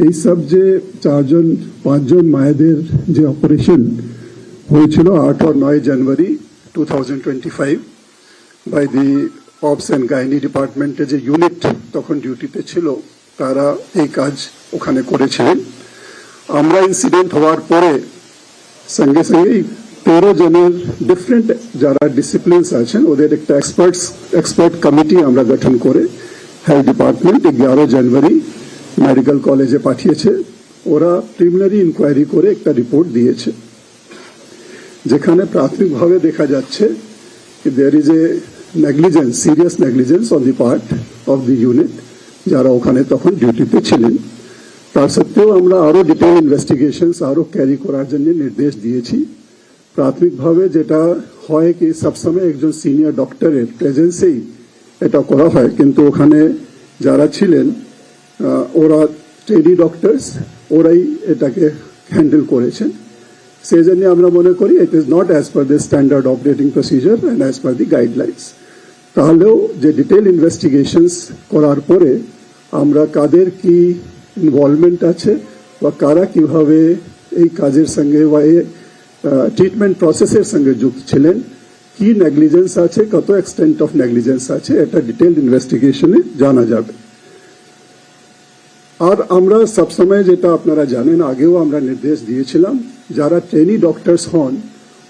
এই সব যে 4-5 মায়েদের যে অপারেশন হয়েছিল 8 और 9 জানুয়ারি 2025 by the obs and gynae ডিপার্টমেন্টে যে ইউনিট তখন ডিউটিতে ছিল তারা এই কাজ ওখানে করেছিলেন। আমরা ইনসিডেন্ট হওয়ার পরে সঙ্গে সঙ্গেই 13 জনের ডিফারেন্ট যারা ডিসিপ্লিনস আছেন ওদের একটা এক্সপার্ট কমিটি আমরা গঠন করে হেলথ ডিপার্টমেন্ট 11 জানুয়ারি মেডিকেল কলেজে পাঠিয়েছে। ওরা প্রিলিমিনারি ইনকোয়ারি করে একটা রিপোর্ট দিয়েছে, যেখানে প্রাথমিকভাবে দেখা যাচ্ছে कि there is a negligence, serious negligence on the part of the unit যারা ওখানে তখন ডিউটিতে ছিলেন। তার সত্ত্বেও আমরা আরো ডিটেইল ইনভেস্টিগেশনস আরো ক্যারি করার জন্য নির্দেশ দিয়েছি। প্রাথমিকভাবে যেটা হয় কি সবসময় একজন সিনিয়র ডক্টরের প্রেজেন্সেই এটা করা হয়, কিন্তু ওখানে যারা ছিলেন ওরা ট্রেনি ডক্টরস, ওরাই এটাকে হ্যান্ডেল করেছেন। সেই জন্য আমরা মনে করি it is not as per the standard operating procedure and as per the guidelines. তাহলেও যে ডিটেইল ইনভেস্টিগেশনস করার পরে আমরা কাদের কি ইনভলভমেন্ট আছে বা কারা কিভাবে এই কাজের সঙ্গে বা এই ট্রিটমেন্ট প্রসেসের সঙ্গে যুক্ত ছিলেন, কি নেগলিজেন্স আছে, কত এক্সটেন্ট অফ নেগলিজেন্স আছে, এটা ডিটেইল ইনভেস্টিগেশনে জানা যাবে। আর আমরা সবসময় যেটা আপনারা জানেন আগেও আমরা নির্দেশ দিয়েছিলাম যারা ট্রেনি ডক্টরস হন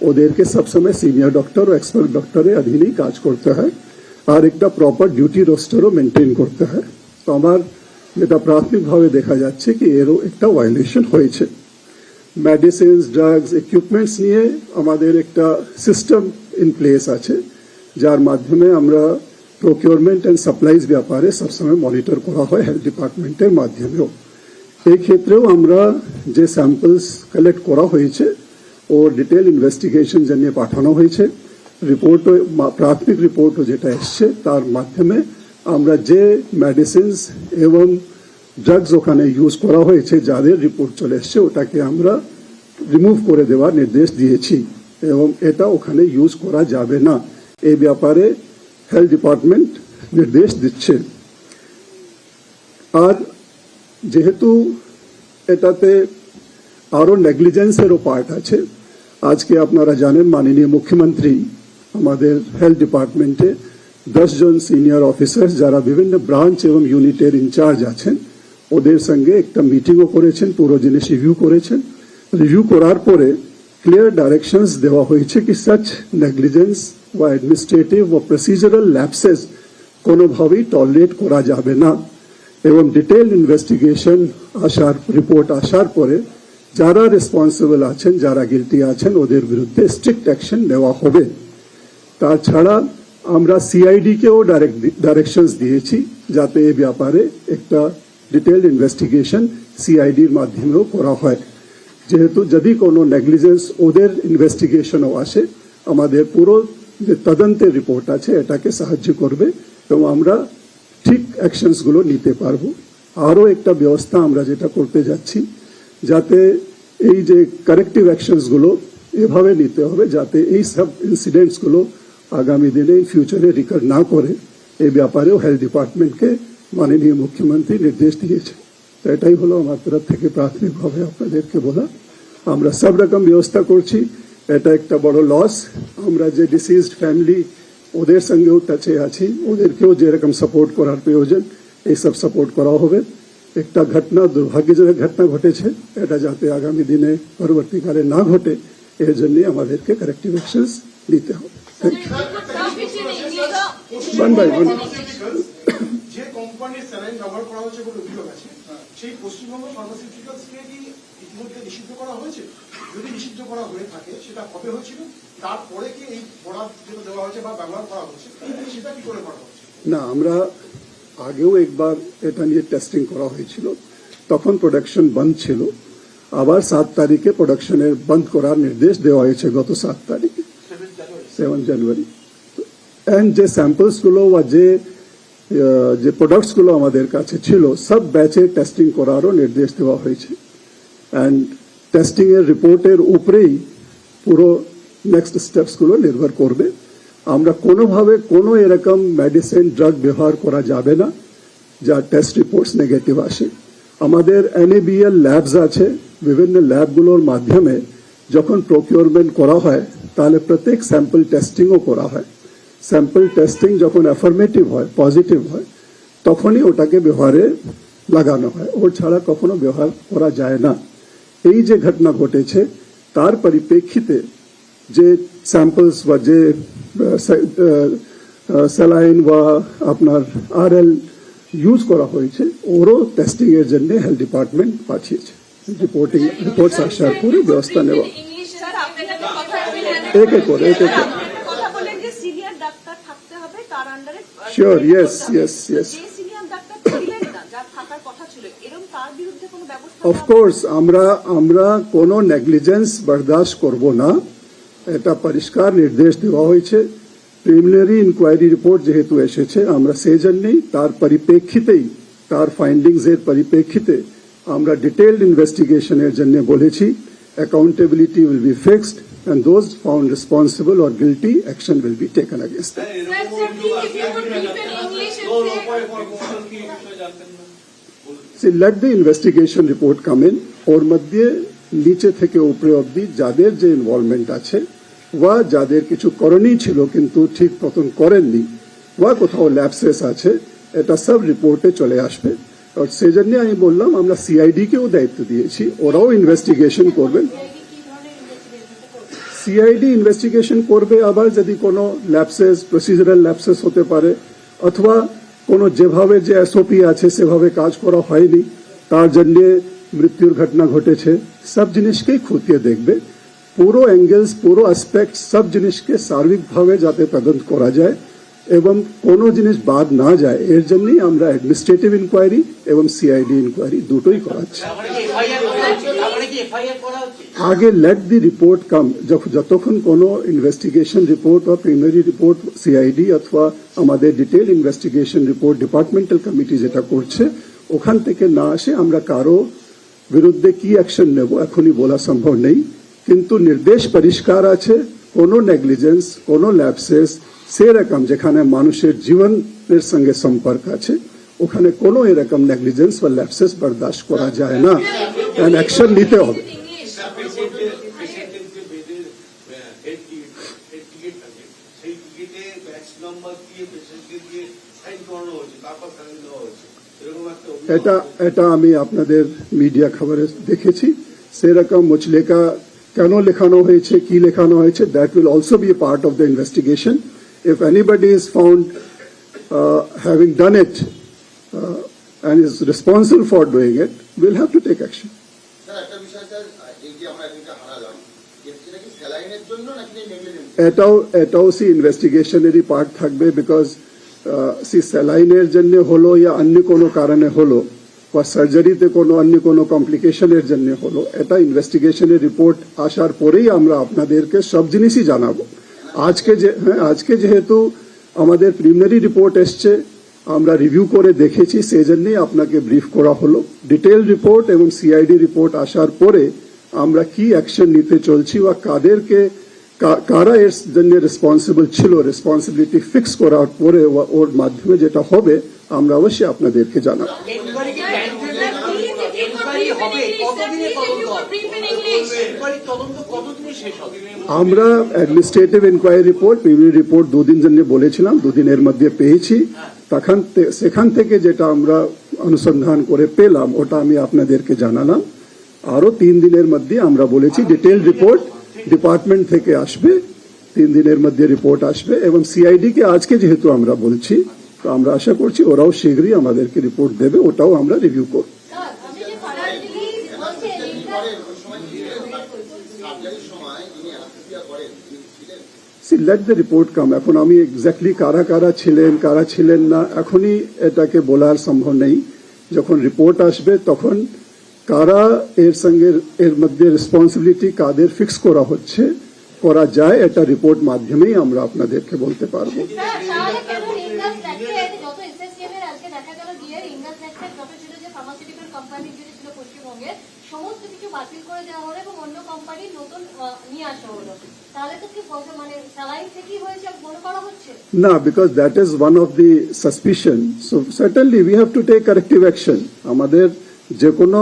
ওদেরকে সবসময় সিনিয়র ডক্টর ও এক্সপার্ট ডক্টরের অধীনেই কাজ করতে হয় আর একটা প্রপার ডিউটি রোস্টারও মেনটেন করতে হয়। তো আমার যেটা প্রাথমিকভাবে দেখা যাচ্ছে কি এরও একটা ভায়োলেশন হয়েছে। মেডিসিনস, ড্রাগস, ইকুইপমেন্টস নিয়ে আমাদের একটা সিস্টেম ইন প্লেস আছে যার মাধ্যমে আমরা প্রকিউরমেন্ট অ্যান্ড সাপ্লাইজ ব্যাপারে সবসময় মনিটর করা হয় হেলথ ডিপার্টমেন্টের মাধ্যমেও। এই ক্ষেত্রেও আমরা যে স্যাম্পলস কালেক্ট করা হয়েছে ও ডিটেল ইনভেস্টিগেশন জানিয়ে পাঠানো হয়েছে। রিপোর্টও প্রাথমিক রিপোর্টও যেটা এসছে তার মাধ্যমে আমরা যে মেডিসিনস এবং ড্রাগস ওখানে ইউজ করা হয়েছে যাদের রিপোর্ট চলে এসছে ওটাকে আমরা রিমুভ করে দেওয়ার নির্দেশ দিয়েছি এবং এটা ওখানে ইউজ করা যাবে না এই ব্যাপারে হেলথ ডিপার্টমেন্ট নির্দেশ দিচ্ছে। আর যেহেতু এটাতে আরো নেগলিজেন্সেরও পার্ট আছে, আজকে আপনারা জানেন মাননীয় মুখ্যমন্ত্রী আমাদের হেলথ ডিপার্টমেন্টে 10 জন সিনিয়র অফিসার্স যারা বিভিন্ন ব্রাঞ্চ এবং ইউনিটের ইনচার্জ আছেন ওদের সঙ্গে একটা মিটিংও করেছেন, পুরো জিনিস রিভিউ করেছেন। রিভিউ করার পরে ক্লিয়ার ডাইরেকশনস দেওয়া হয়েছে কি সাচ নেগলিজেন্স বা অ্যাডমিনিস্ট্রেটিভ বা প্রসিজারাল ল্যাপসেস কোনোভাবেই টলারেট করা যাবে না এবং ডিটেইল ইনভেস্টিগেশন আসার রিপোর্ট আসার পরে যারা রেসপন্সিবল আছেন, যারা গিলটি আছেন ওদের বিরুদ্ধে স্ট্রিক্ট অ্যাকশন নেওয়া হবে। তাছাড়া আমরা সিআইডি কেও ডাইরেকশনস দিয়েছি যাতে এই ব্যাপারে একটা ডিটেইলড ইনভেস্টিগেশন সিআইডির মাধ্যমেও করা হয়, যেহেতু যদি কোনো নেগলিজেন্স ওদের ইনভেস্টিগেশনও আসে আমাদের পুরো যে তদন্তের রিপোর্ট আছে এটাকে সাহায্য করবে এবং আমরা ঠিক অ্যাকশনসগুলো নিতে পারবো। আরও একটা ব্যবস্থা আমরা যেটা করতে যাচ্ছি যাতে এই যে কারেক্টিভ অ্যাকশনসগুলো এভাবে নিতে হবে যাতে এই সব ইনসিডেন্টসগুলো আগামী দিনে ফিউচারে রিকার না করে এই ব্যাপারেও হেলথ ডিপার্টমেন্টকে মাননীয় মুখ্যমন্ত্রী নির্দেশ দিয়েছে। তো এটাই হলো আমার তরফ থেকে প্রাথমিকভাবে আপনাদেরকে বলা। আমরা সব রকম ব্যবস্থা করছি, এটা একটা বড় লস। আমরা যে ডিসিজড ফ্যামিলি ওদের সঙ্গেও টাচে আছি, ওদেরকেও যেরকম সাপোর্ট করার প্রয়োজন এই সব সাপোর্ট করা হবে। একটা ঘটনা দুর্ভাগ্যজনক ঘটনা ঘটেছে, এটা যাতে আগামী দিনে পরবর্তীকালে না ঘটে এর জন্য আমাদেরকে কারেক্টিভ অ্যাকশনস নিতে হবে। যে কোম্পানির স্যালাইন ব্যবহার করা হচ্ছে বলে অভিযোগ আছে সেই পশ্চিমবঙ্গ ফার্মাসিউটিক্যালসকে কি ইতিমধ্যে নিষিদ্ধ করা হয়েছে? যদি নিষিদ্ধ করা হয়ে থাকে সেটা কবে হয়েছিল, তারপরে কি এই বরাদ যেটা দেওয়া হয়েছে বা ব্যবহার করা হচ্ছে সেটা কি করে করা হচ্ছে? না, আমরা আগেও একবার এটা নিয়ে টেস্টিং করা হয়েছিল, তখন প্রোডাকশন বন্ধ ছিল। আবার 7 তারিখে প্রোডাকশনের বন্ধ করার নির্দেশ দেওয়া হয়েছে গত 7 তারিখে 7 জানুয়ারি। এন্ড যে স্যাম্পলসগুলো বা যে প্রোডাক্টসগুলো আমাদের কাছে ছিল সব ব্যাচে টেস্টিং করারও নির্দেশ দেওয়া হয়েছে এন্ড টেস্টিং এর রিপোর্টের উপরেই পুরো নেক্সট স্টেপসগুলো নির্ভর করবে। আমরা কোনোভাবে কোনো এরকম মেডিসিন ড্রাগ ব্যবহার করা যাবে না যার টেস্ট রিপোর্টস নেগেটিভ আসে। আমাদের NABL ল্যাবস আছে, বিভিন্ন ল্যাবগুলোর মাধ্যমে যখন প্রকিউরমেন্ট করা হয় তাহলে প্রত্যেক স্যাম্পল টেস্টিংও করা হয়। স্যাম্পল টেস্টিং যখন অ্যাফার্মেটিভ হয়, পজিটিভ হয়, তখনই ওটাকে ব্যবহারে লাগানো হয়, ওর ছাড়া কখনো ব্যবহার করা যায় না। এই যে ঘটনা ঘটেছে তার পরিপ্রেক্ষিতে যে স্যাম্পলস বা যে স্যালাইন বা আপনার RL ইউজ করা হয়েছে ওরও টেস্টিং এর জন্য হেলথ ডিপার্টমেন্ট পাঠিয়েছে। রিপোর্টস আসার পরে ব্যবস্থা নেওয়া স্যার, আপনাদের কথা এক এক করে কথা বলেন যে সিনিয়র ডাক্তার থাকতে হবে তার আন্ডারে। Sure, yes. যে সিনিয়র ডাক্তার ছিলেন না, যার থাকার কথা ছিল, এরকম তার বিরুদ্ধে কোনো ব্যবস্থা অফকোর্স আমরা কোনো নেগলিজেন্স বরদাস্ত করব না, এটা পরিষ্কার নির্দেশ দেওয়া হয়েছে। প্রিলিমিনারি ইনকোয়ারি রিপোর্ট যেহেতু এসেছে আমরা সেই জন্যই তার পরিপ্রেক্ষিতেই, তার ফাইন্ডিংস এর পরিপ্রেক্ষিতে আমরা ডিটেইলড ইনভেস্টিগেশনের জন্য বলেছি accountability will be fixed and those found responsible or guilty action will be taken against them. See, let the investigation report come in. ওর মধ্যে নিচে থেকে উপরে অবধি যাদের যে ইনভলভমেন্ট আছে বা যাদের কিছু করণীয় ছিল কিন্তু ঠিক মতন করেননি বা কোথাও ল্যাপসেস আছে, এটা সব রিপোর্টে চলে আসবে। আর সেজন্য আমি বললাম আমরা CID কেও দায়িত্ব দিয়েছি, ওরাও ইনভেস্টিগেশন করবেন। CID ইনভেস্টিগেশন করবে, আবার যদি কোনো ল্যাপসেস, প্রসিজারাল ল্যাপসেস হতে পারে অথবা কোনো যেভাবে যে SOP আছে সেভাবে কাজ করা হয়নি, তার জন্য মৃত্যুর ঘটনা ঘটেছে, সব জিনিসকেই খতিয়ে দেখবে। পুরো অ্যাঙ্গেলস, পুরো অ্যাসপেক্ট, সব জিনিসকে সার্বিকভাবে যাতে তদন্ত করা যায় এবং কোনো জিনিস বাদ না যায়, এর জন্যই আমরা অ্যাডমিনিস্ট্রেটিভ ইনকোয়ারি এবং CID ইনকোয়ারি দুটোই করাচ্ছি। আগে লেট দি রিপোর্ট কাম, যতক্ষণ কোনো ইনভেস্টিগেশন রিপোর্ট বা প্রিলিমিনারি রিপোর্ট CID অথবা আমাদের detail investigation report departmental committee যেটা করছে ওখান থেকে না আসে, আমরা কারো বিরুদ্ধে কি অ্যাকশন নেব এখনই বলা সম্ভব নেই। কিন্তু নির্দেশ পরিষ্কার আছে, কোনো নেগলিজেন্স, কোনো ল্যাপসেস সেরকম যেখানে মানুষের জীবনের সঙ্গে সম্পর্ক আছে ওখানে কোনো এরকম নেগলিজেন্স বা ল্যাপসেস বরদাস্ত করা যায় না, অ্যাকশন নিতে হবে। এটা আমি আপনাদের মিডিয়া খবরে দেখেছি, সেরকম মুচলেকা কেন লেখানো হয়েছে, কি লেখানো হয়েছে, that will also B A part of the investigation. If anybody is found having done it and is responsible for doing it, we'll have to take action. এটাও সি ইনভেস্টিগেশনেরই পার্ট থাকবে, বিকজ সি স্যালাইনের জন্য হলো ইয়া অন্য কোনো কারণে হলো বা সার্জারিতে কোনো অন্য কোনো কমপ্লিকেশনের জন্য হলো, এটা ইনভেস্টিগেশনের রিপোর্ট আসার পরেই আমরা আপনাদেরকে সব জিনিসই জানাবো। আজকে যেহেতু আমাদের প্রিলিমিনারি রিপোর্ট এসছে, আমরা রিভিউ করে দেখেছি, সেই জন্যই আপনাকে ব্রিফ করা হলো। ডিটেল রিপোর্ট এবং CID রিপোর্ট আসার পরে আমরা কি অ্যাকশন নিতে চলছি বা কারা এর জন্য রেসপন্সিবল ছিল, রেসপন্সিবিলিটি ফিক্স করার পরে ওর মাধ্যমে যেটা হবে আমরা অবশ্যই আপনাদেরকে জানাবো। আমরা administrative inquiry report, preliminary report 2 দিন জন্য বলেছিলাম, 2 দিনের মধ্যে পেয়েছি। সেখান থেকে যেটা আমরা অনুসন্ধান করে পেলাম ওটা আমি আপনাদেরকে জানালাম। আরো 3 দিনের মধ্যে আমরা বলেছি ডিটেল রিপোর্ট ডিপার্টমেন্ট থেকে আসবে, 3 দিনের মধ্যে রিপোর্ট আসবে এবং CID কে আজকে যেহেতু আমরা বলছি, তো আমরা আশা করছি ওরাও শীঘ্রই আমাদেরকে রিপোর্ট দেবে, ওটাও আমরা রিভিউ করব। লেট দ্য রিপোর্ট কাম। এখন আমি এক্স্যাক্টলি কারা ছিলেন না এখনই এটাকে বলার সম্ভব নেই। যখন রিপোর্ট আসবে তখন কারা এর মধ্যে রেসপন্সিবিলিটি কাদের ফিক্স করা যায় এটা রিপোর্ট মাধ্যমেই আমরা আপনাদেরকে বলতে পারবো। সমস্ত কিছু বাতিল করে দেওয়া হলো এবং অন্য কোম্পানি নতুন নিয়ে আসা হলো, তাহলে তো কি মানে স্যালাইন থেকেই হয়েছে মনে করা হচ্ছে না, because that is one of the suspicion. So certainly we have to take corrective action. আমাদের যে কোনো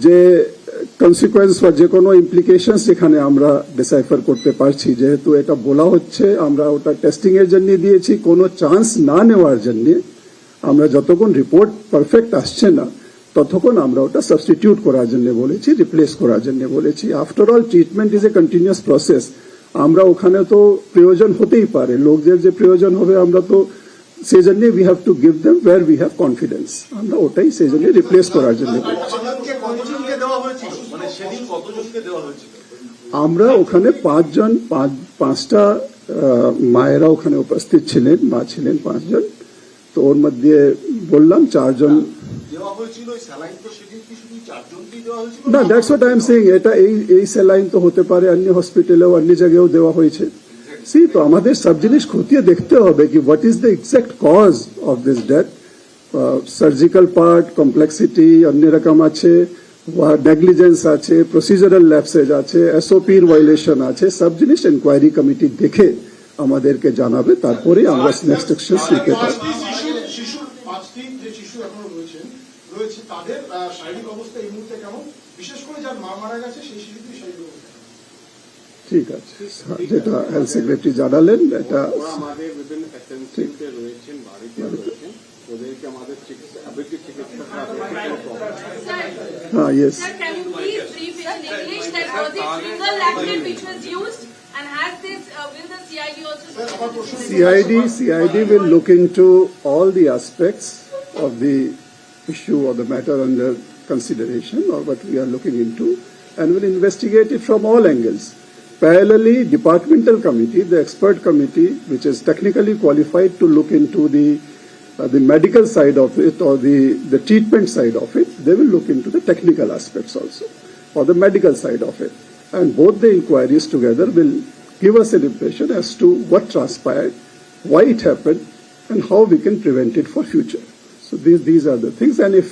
যে কনসিকোয়েন্স বা যে কোনো ইমপ্লিকেশনস এখানে আমরা ডিসাইফার করতে পারছি, যেহেতু এটা বলা হচ্ছে আমরা ওটা টেস্টিং এর জন্য দিয়েছি, কোনো চান্স না নেওয়ার জন্য আমরা যতক্ষণ রিপোর্ট পারফেক্ট আসছে না ততক্ষণ আমরা ওটা সাবস্টিটিউট করার জন্য বলেছি, রিপ্লেস করার জন্য বলেছি। After all treatment is a continuous process. আমরা ওখানে তো প্রয়োজন হতেই পারে, লোকদের যে প্রয়োজন হবে আমরা তো সেই জন্য we have to give them where we have confidence, আমরা ওটাই সেই জন্য রিপ্লেস করার জন্য বলেছি। সেদিনকে কতজনকে দেওয়া হয়েছিল, মানে সেদিন কতজনকে দেওয়া হয়েছিল? আমরা ওখানে পাঁচটা মায়েরা ওখানে উপস্থিত ছিলেন, মা ছিলেন 5 জন, তো ওর মধ্যে বললাম 4 জন। দেওয়া হয়েছিল ওই স্যালাইন, তো সেদিন কি শুধু 4 জনকেই দেওয়া হয়েছিল? না, that's what I am saying, এটা এই স্যালাইন তো হতে পারে অন্য হসপিটালেও অন্য জায়গায়ও দেওয়া হয়েছে। তো আমাদের সব জিনিস খতিয়ে দেখতে হবে কি what is the exact cause of this death. Surgical part complexity অন্য রকম আছে, নেগলিজেন্স আছে, প্রসিজারাল ল্যাপসেজ আছে, এসওপির ভায়োলেশন আছে, সব জিনিস ইনকোয়ারি কমিটি দেখে আমাদেরকে জানাবে, তারপরে আমরা নেক্সট অ্যাকশন নিতে পারব। পাঁচটি যে শিশু এখনো রয়েছে তাদের শারীরিক অবস্থা এই মুহূর্তে কেমন, বিশেষ করে যার মা মারা গেছে সেই শিশুটির শারীরিক অবস্থা? ঠিক আছে, যেটা হেলথ সেক্রেটারি জানালেন এটা ওরা আমাদের বিভিন্ন অ্যাসেন্সিতে রয়েছেন, বাড়িতে রয়েছেন, ওদেরকে আমাদের চিকিৎসা আবেগিক চিকিৎসা হ্যাঁ, yes. Sir, can you please brief in English that was it triple lactate which was used, and has this will the CID also? CID will look into all the aspects of the issue or the matter under consideration or what we are looking into, and will investigate it from all angles. Parallelly, departmental committee, the expert committee, which is technically qualified to look into the medical side of it or the treatment side of it, they will look into the technical aspects also, or the medical side of it. And both the inquiries together will give us an impression as to what transpired, why it happened, and how we can prevent it for future. So these are the things. And if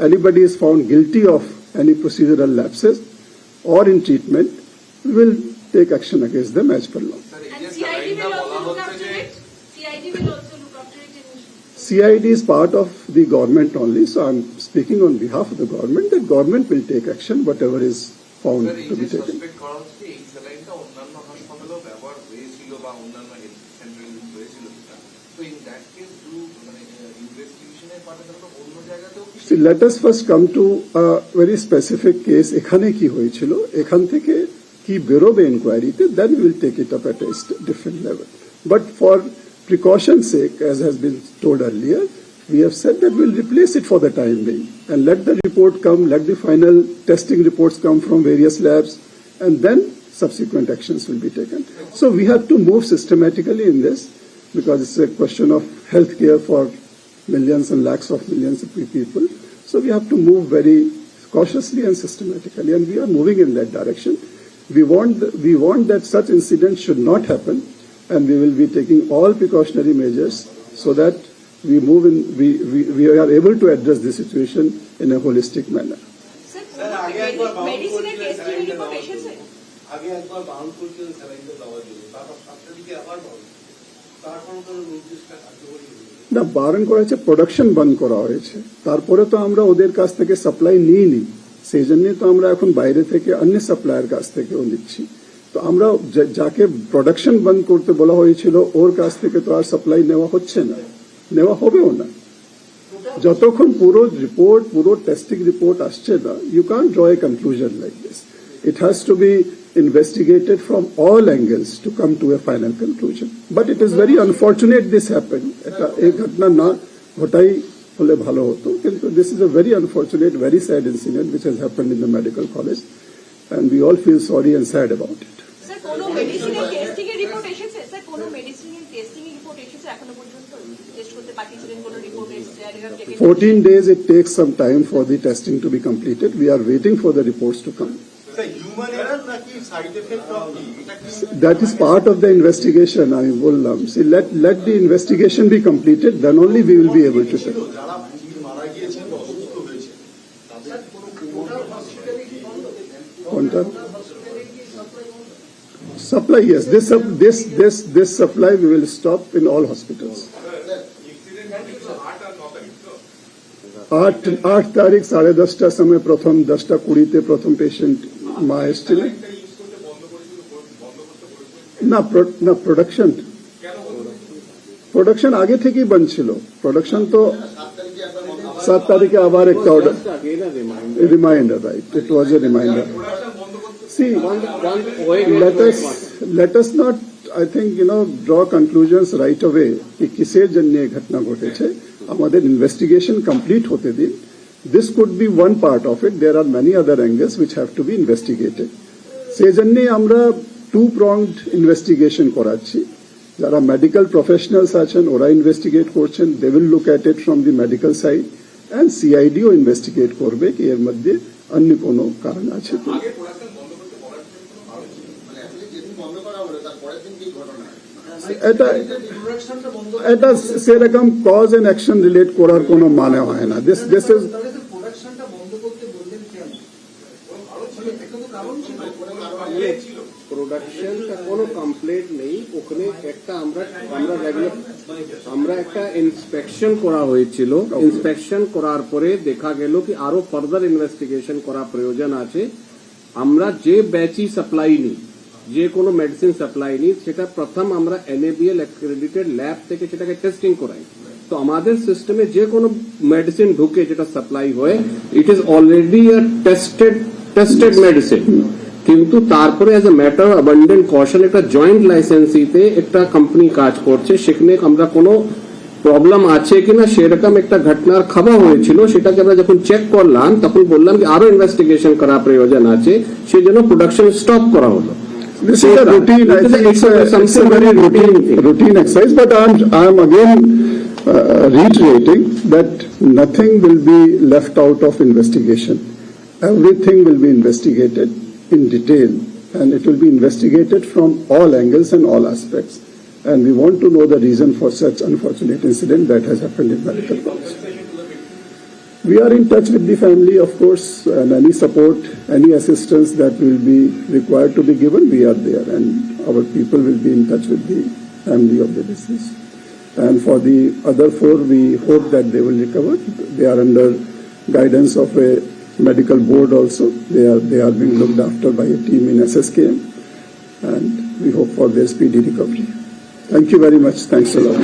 anybody is found guilty of any procedural lapses or in treatment, we will take action against them as per law. And CID will also look after it. CID will also look after it in CID is part of the government only, so I'm speaking on behalf of the government. The government will take action, whatever is found to be taken. Suspect করা হচ্ছে এই স্যালাইনটা অন্যান্য হাসপাতালেও ব্যবহার হয়েছিল বা অন্যান্য health সেন্টারে use হয়েছিল সেটা, তো ইন দ্যাট কেস ডু মানে ইনভেস্টিগেশনের পার্টে তাহলে অন্য জায়গাতেও কি? See, let us first come to a very specific case. এখানে কি হয়েছিল, এখান থেকে কি বেরোবে ইনকোয়ারিতে, then we will take it up at a different level. But for precaution's sake, as has been told earlier, we have said that we'll replace it for the time being and let the report come, let the final testing reports come from various labs, and then subsequent actions will be taken. So we have to move systematically in this because it's a question of healthcare for millions and lakhs of millions of people. So we have to move very cautiously and systematically, and we are moving in that direction. We want that such incidents should not happen, and we will be taking all precautionary measures so that we move in, we are able to address the situation in a holistic manner. Sir মেডিসিনের testing report এসেছে? আগে একবার bound করেছিলেন স্যালাইনটা দেওয়ার জন্য, তারপর 7 তারিখে আবার বাউন্ড, তারপর কোনো নির্দিষ্ট কার্যকরী হয়নি। না, বারণ করা হয়েছে, প্রোডাকশন বন্ধ করা হয়েছে, তারপরে তো আমরা ওদের কাছ থেকে সাপ্লাই নিইনি, সেই জন্য তো আমরা এখন বাইরে থেকে অন্য সাপ্লায়ার কাছ থেকেও নিচ্ছি। তো আমরা যাকে প্রোডাকশন বন্ধ করতে বলা হয়েছিল ওর কাছ থেকে তো আর সাপ্লাই নেওয়া হচ্ছে না, নেওয়া হবেও না যতক্ষণ পুরো টেস্টিং রিপোর্ট আসছে না। You can draw a conclusion like this, it has to be investigated from all angles to come to a final conclusion. But it is very unfortunate this happened. এটা এই ঘটনা না ঘটাই হলে ভালো হতো, কিন্তু this is a very unfortunate, very sad incident which has happened in the medical college, and we all feel sorry and sad about it. Sir কোনো মেডিসিনের টেস্টিং এর রিপোর্ট এসেছে? স্যার কোনো মেডিসিনের টেস্টিং এর রিপোর্ট এসেছে এখনো পর্যন্ত? টেস্ট করতে পাঠিয়েছিলেন কোনো রিপোর্ট এসেছে? 14 days it takes some time for the testing to be completed. We are waiting for the reports to come. Human error নাকি সাইড এফেক্ট অফ কি? That is part of the investigation. I বললাম, see, let the investigation be completed, then only we will be able to tell. যারা মারা গিয়েছেন বা অসুস্থ হয়েছে তাদের কোনটা supply? Yes, this supply we will stop in all hospitals. 8 তারিখ 10:30 সময় প্রথম 10:20 প্রথম পেশেন্ট মা এসেছিলেন। না প্রোডাকশন আগে থেকেই বন্ধ ছিল। প্রোডাকশন তো 7 তারিখে আবার একটা order, reminder, right, it was A reminder. See, let us not, I think, draw conclusions right away कि किसे जन्य घटना घटेছে। আমাদের ইনভেস্টিগেশন কমপ্লিট হতে দিন। This could be one part of it. There are many other angles which have to be investigated. সেজন্যই আমরা two-pronged investigation করাচ্ছি। যারা মেডিকেল প্রফেশনালস আছেন ওরা ইনভেস্টিগেট করছেন, they will look at it from the medical side, and CIDও investigate করবে কি এর মধ্যে অন্য কোনো কারণ আছে কি। এটা সেরকম কজ এন্ড অ্যাকশন রিলেট করার কোনো মানে হয় না। দিস ইজ প্রোডাকশনটা বন্ধ করতে বললেন কেন? প্রোডাকশন का কোনো কমপ্লেন্ট নেই ওখানে। একটা আমরা একটা ইন্সপেকশন করা হয়েছিল। ইন্সপেকশন করার পরে দেখা গেল কি আরো ফার্দার ইনভেস্টিগেশন করা প্রয়োজন আছে। আমরা যে ব্যাচই সাপ্লাই নিই, যে কোনো মেডিসিন সাপ্লাই নিই, সেটা প্রথম আমরা NABL অ্যাক্রেডিটেড ল্যাব থেকে সেটাকে টেস্টিং করাই। তো আমাদের সিস্টেমে যে কোনো মেডিসিন ঢুকে যেটা সাপ্লাই হয়, it is already a tested medicine. কিন্তু তারপরে as a matter of abundant caution একটা জয়েন্ট লাইসেন্সিতে একটা কোম্পানি কাজ করছে, সেখানে আমরা কোনো প্রবলেম আছে কিনা সেরকম একটা ঘটনার খবর হয়েছিল। সেটাকে আমরা যখন চেক করলাম তখন বললাম যে আরো ইনভেস্টিগেশন করা প্রয়োজন আছে, সেই জন্য প্রোডাকশন স্টপ করা হলো। This is a routine. I think it's a very routine exercise. But I'm again reiterating that nothing will be left out of investigation. Everything will be investigated in detail, and it will be investigated from all angles and all aspects. And we want to know the reason for such unfortunate incident that has happened in medical college. We are in touch with the family, of course, and any support, any assistance that will be required to be given, we are there, and our people will be in touch with the family of the deceased. And for the other 4, we hope that they will recover. They are under guidance of a medical board also. They are being looked after by a team in SSKM, and we hope for their speedy recovery. Thank you very much. Thanks a lot.